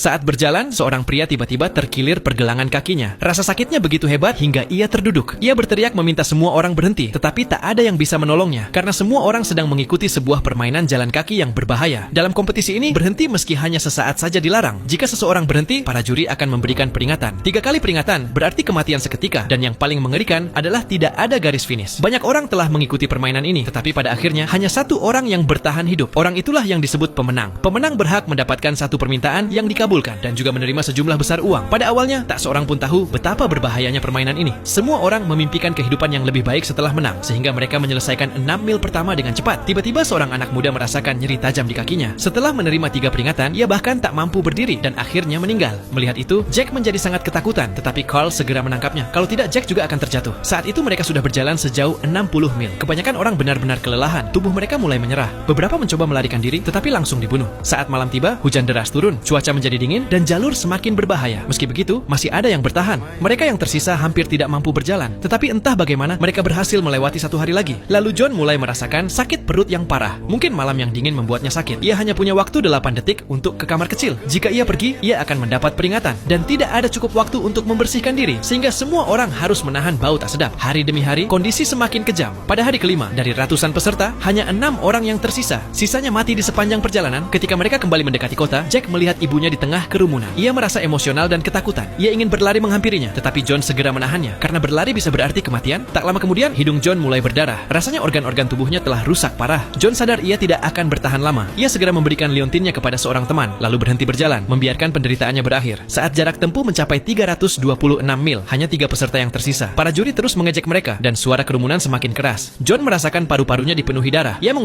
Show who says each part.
Speaker 1: Saat berjalan, seorang pria tiba-tiba terkilir pergelangan kakinya. Rasa sakitnya begitu hebat hingga ia terduduk. Ia berteriak meminta semua orang berhenti, tetapi tak ada yang bisa menolongnya karena semua orang sedang mengikuti sebuah permainan jalan kaki yang berbahaya. Dalam kompetisi ini, berhenti meski hanya sesaat saja dilarang. Jika seseorang berhenti, para juri akan memberikan peringatan. 3 kali peringatan berarti kematian seketika, dan yang paling mengerikan adalah tidak ada garis finish. Banyak orang telah mengikuti permainan ini, tetapi pada akhirnya hanya satu orang yang bertahan hidup. Orang itulah yang disebut pemenang. Pemenang berhak mendapatkan satu permintaan yang dikabulkan dan juga menerima sejumlah besar uang. Pada awalnya, tak seorang pun tahu betapa berbahayanya permainan ini. Semua orang memimpikan kehidupan yang lebih baik setelah menang, sehingga mereka menyelesaikan 6 mil pertama dengan cepat. Tiba-tiba seorang anak muda merasakan nyeri tajam di kakinya. Setelah menerima 3 peringatan, ia bahkan tak mampu berdiri dan akhirnya meninggal. Melihat itu, Jack menjadi sangat ketakutan, tetapi Carl segera menangkapnya. Kalau tidak, Jack juga akan terjatuh. Saat itu mereka sudah berjalan sejauh 60 mil. Kebanyakan orang benar-benar kelelahan. Tubuh mereka mulai menyerah. Beberapa mencoba melarikan diri, tetapi langsung dibunuh. Saat malam tiba, hujan deras turun, cuaca menjadi dingin, dan jalur semakin berbahaya. Meski begitu, masih ada yang bertahan. Mereka yang tersisa hampir tidak mampu berjalan. Tetapi entah bagaimana, mereka berhasil melewati 1 hari lagi. Lalu John mulai merasakan sakit perut yang parah. Mungkin malam yang dingin membuatnya sakit. Ia hanya punya waktu 8 detik untuk ke kamar kecil. Jika ia pergi, ia akan mendapat peringatan. Dan tidak ada cukup waktu untuk membersihkan diri, sehingga semua orang harus menahan bau tak sedap. Hari demi hari, kondisi semakin kejam. Pada hari kelima, dari ratusan peserta, hanya 6 orang yang tersisa. Sisanya mati di sepanjang perjalanan. Ketika mereka kembali mendekati kota, Jack melihat ibunya di tengah kerumunan. Ia merasa emosional dan ketakutan. Ia ingin berlari menghampirinya, tetapi John segera menahannya. Karena berlari bisa berarti kematian. Tak lama kemudian, hidung John mulai berdarah. Rasanya organ-organ tubuhnya telah rusak parah. John sadar ia tidak akan bertahan lama. Ia segera memberikan liontinnya kepada seorang teman, lalu berhenti berjalan, membiarkan penderitaannya berakhir. Saat jarak tempuh mencapai 326 mil, hanya 3 peserta yang tersisa. Para juri terus mengejek mereka, dan suara kerumunan semakin keras. John merasakan paru-parunya dipenuhi darah. Ia